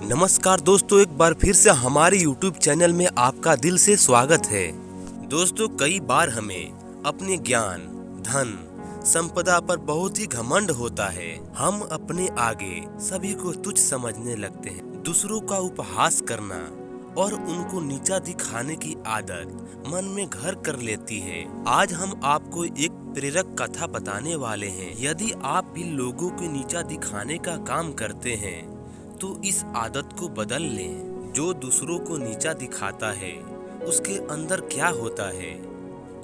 नमस्कार दोस्तों, एक बार फिर से हमारे YouTube चैनल में आपका दिल से स्वागत है। दोस्तों, कई बार हमें अपने ज्ञान, धन, संपदा पर बहुत ही घमंड होता है। हम अपने आगे सभी को तुच्छ समझने लगते हैं। दूसरों का उपहास करना और उनको नीचा दिखाने की आदत मन में घर कर लेती है। आज हम आपको एक प्रेरक कथा बताने वाले हैं। यदि आप भी लोगों को नीचा दिखाने का काम करते हैं तो इस आदत को बदल लें। जो दूसरों को नीचा दिखाता है उसके अंदर क्या होता है,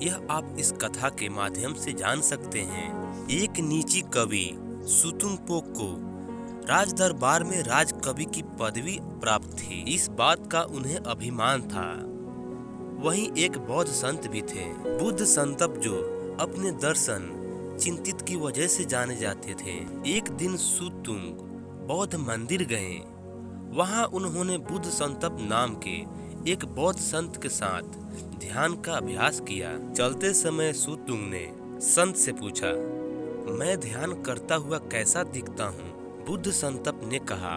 यह आप इस कथा के माध्यम से जान सकते हैं। एक नीची कवि सुतुंगपोक को राज दरबार में राज कवि की पदवी प्राप्त थी। इस बात का उन्हें अभिमान था। वहीं एक बौद्ध संत भी थे, बुद्ध संतप, जो अपने दर्शन चिंतित की वजह से जाने जाते थे। एक दिन सुतुंग बौद्ध मंदिर गए। वहां उन्होंने बुद्ध संतप नाम के एक बौद्ध संत के साथ ध्यान का अभ्यास किया। चलते समय सुतुंग ने संत से पूछा, मैं ध्यान करता हुआ कैसा दिखता हूँ? बुद्ध संतप ने कहा,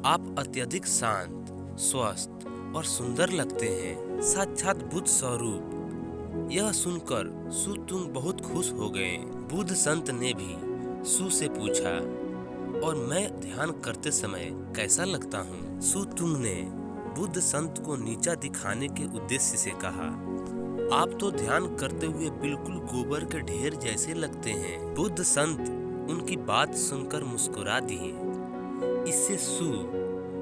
आप अत्यधिक शांत, स्वस्थ और सुंदर लगते हैं, साक्षात बुद्ध स्वरूप। यह सुनकर सुतुंग बहुत खुश हो गए। बुद्ध संत ने भी सु से पूछा, और मैं ध्यान करते समय कैसा लगता हूँ? सुतुंग ने बुद्ध संत को नीचा दिखाने के उद्देश्य से कहा, आप तो ध्यान करते हुए बिल्कुल गोबर के ढेर जैसे लगते हैं। बुद्ध संत उनकी बात सुनकर मुस्कुरा दिए। इससे सु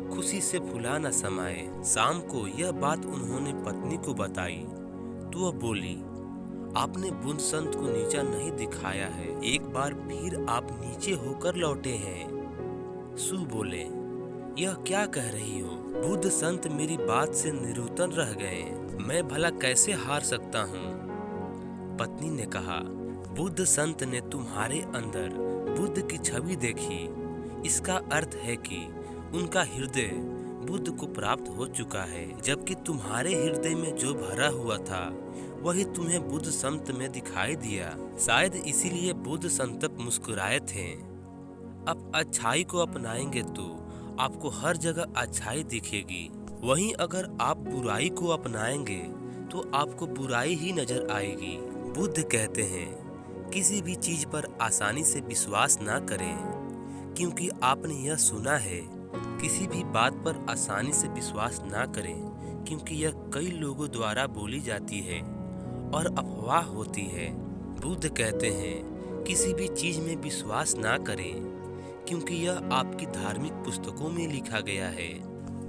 खुशी से फुला न समाये। शाम को यह बात उन्होंने पत्नी को बताई तो वह बोली, आपने बुद्ध संत को नीचा नहीं दिखाया है, एक बार फिर आप नीचे होकर लौटे हैं। सु बोले, यह क्या कह रही हो? बुद्ध संत मेरी बात से निरुत्तर रह गए। मैं भला कैसे हार सकता हूँ? पत्नी ने कहा, बुद्ध संत ने तुम्हारे अंदर बुद्ध की छवि देखी। इसका अर्थ है कि उनका हृदय बुद्ध को प्राप्त हो चुका है, जबकि तुम्हारे हृदय में जो भरा हुआ था वही तुम्हें बुद्ध संत में दिखाई दिया। शायद इसीलिए बुद्ध संतप मुस्कुराए थे। अब अच्छाई को अपनाएंगे तो आपको हर जगह अच्छाई दिखेगी। वहीं अगर आप बुराई को अपनाएंगे तो आपको बुराई ही नजर आएगी। बुद्ध कहते हैं, किसी भी चीज पर आसानी से विश्वास ना करें, क्योंकि आपने यह सुना है, किसी भी बात पर आसानी से विश्वास ना करें, क्योंकि यह कई लोगों द्वारा बोली जाती है और अफवाह होती है। बुद्ध कहते हैं, किसी भी चीज में विश्वास ना करें, क्योंकि यह आपकी धार्मिक पुस्तकों में लिखा गया है।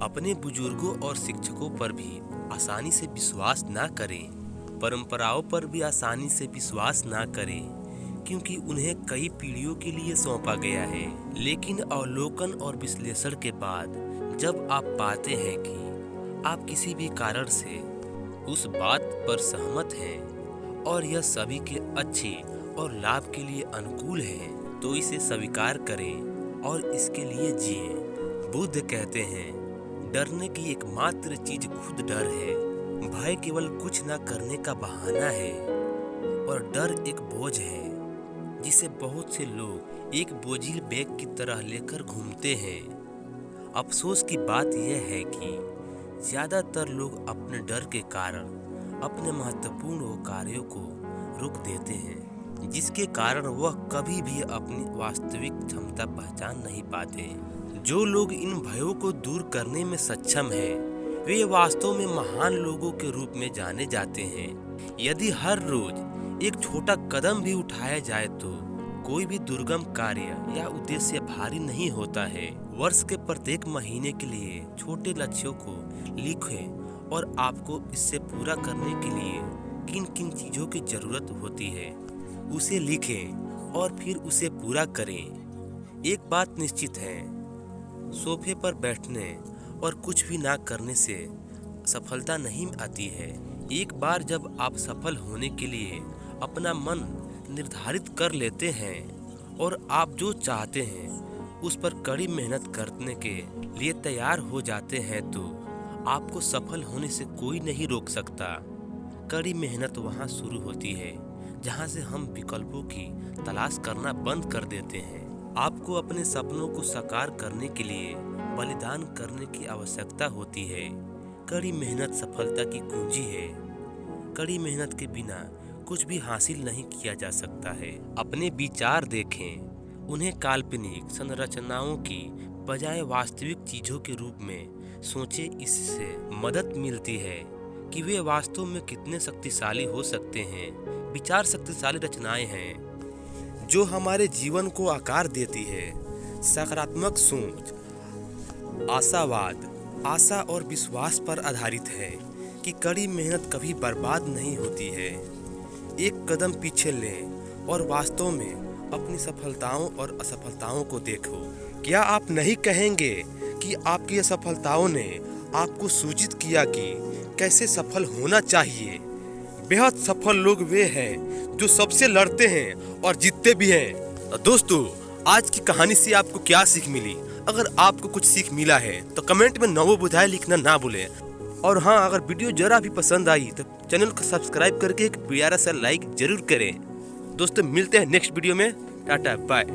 अपने बुजुर्गों और शिक्षकों पर भी आसानी से विश्वास ना करें। परंपराओं पर भी आसानी से विश्वास ना करें, क्योंकि उन्हें कई पीढ़ियों के लिए सौंपा गया है। लेकिन अवलोकन और विश्लेषण के बाद जब आप पाते हैं कि आप किसी भी कारण से उस बात पर सहमत हैं और यह सभी के अच्छे और लाभ के लिए अनुकूल है, तो इसे स्वीकार करें और इसके लिए जिएं। बुद्ध कहते हैं, डरने की एकमात्र चीज खुद डर है। भय केवल कुछ न करने का बहाना है और डर एक बोझ है जिसे बहुत से लोग एक बोझिल बैग की तरह लेकर घूमते हैं। अफसोस की बात यह है कि ज्यादातर लोग अपने डर के कारण अपने महत्वपूर्ण कार्यों को रोक देते हैं, जिसके कारण वह कभी भी अपनी वास्तविक क्षमता पहचान नहीं पाते। जो लोग इन भयों को दूर करने में सक्षम हैं, वे वास्तव में महान लोगों के रूप में जाने जाते हैं। यदि हर रोज एक छोटा कदम भी उठाया जाए तो कोई भी दुर्गम कार्य या उद्देश्य भारी नहीं होता है। वर्ष के प्रत्येक महीने के लिए छोटे लक्ष्यों को लिखें और आपको इससे पूरा करने के लिए किन किन चीजों की जरूरत होती है उसे लिखें और फिर उसे पूरा करें। एक बात निश्चित है, सोफे पर बैठने और कुछ भी ना करने से सफलता नहीं आती है। एक बार जब आप सफल होने के लिए अपना मन निर्धारित कर लेते हैं और आप जो चाहते हैं उस पर कड़ी मेहनत करने के लिए तैयार हो जाते हैं, तो आपको सफल होने से कोई नहीं रोक सकता। कड़ी मेहनत वहाँ शुरू होती है जहाँ से हम विकल्पों की तलाश करना बंद कर देते हैं। आपको अपने सपनों को साकार करने के लिए बलिदान करने की आवश्यकता होती है। कड़ी मेहनत सफलता की कुंजी है। कड़ी मेहनत के बिना कुछ भी हासिल नहीं किया जा सकता है। अपने विचार देखें, उन्हें काल्पनिक संरचनाओं की बजाय वास्तविक चीजों के रूप में सोचें। इससे मदद मिलती है कि वे वास्तव में कितने शक्तिशाली हो सकते हैं। विचार शक्तिशाली रचनाएं हैं जो हमारे जीवन को आकार देती है। सकारात्मक सोच आशावाद, आशा और विश्वास पर आधारित है कि कड़ी मेहनत कभी बर्बाद नहीं होती है। एक कदम पीछे लें और वास्तव में अपनी सफलताओं और असफलताओं को देखो। क्या आप नहीं कहेंगे कि आपकी असफलताओं ने आपको सूचित किया कि कैसे सफल होना चाहिए? बेहद सफल लोग वे हैं जो सबसे लड़ते हैं और जीतते भी हैं। दोस्तों, आज की कहानी से आपको क्या सीख मिली? अगर आपको कुछ सीख मिला है तो कमेंट में नवो बुधाए लिखना ना भूलें। और हाँ, अगर वीडियो जरा भी पसंद आई तो चैनल को सब्सक्राइब करके एक प्यारा सा लाइक जरूर करें। दोस्तों, मिलते हैं नेक्स्ट वीडियो में। Tata bye.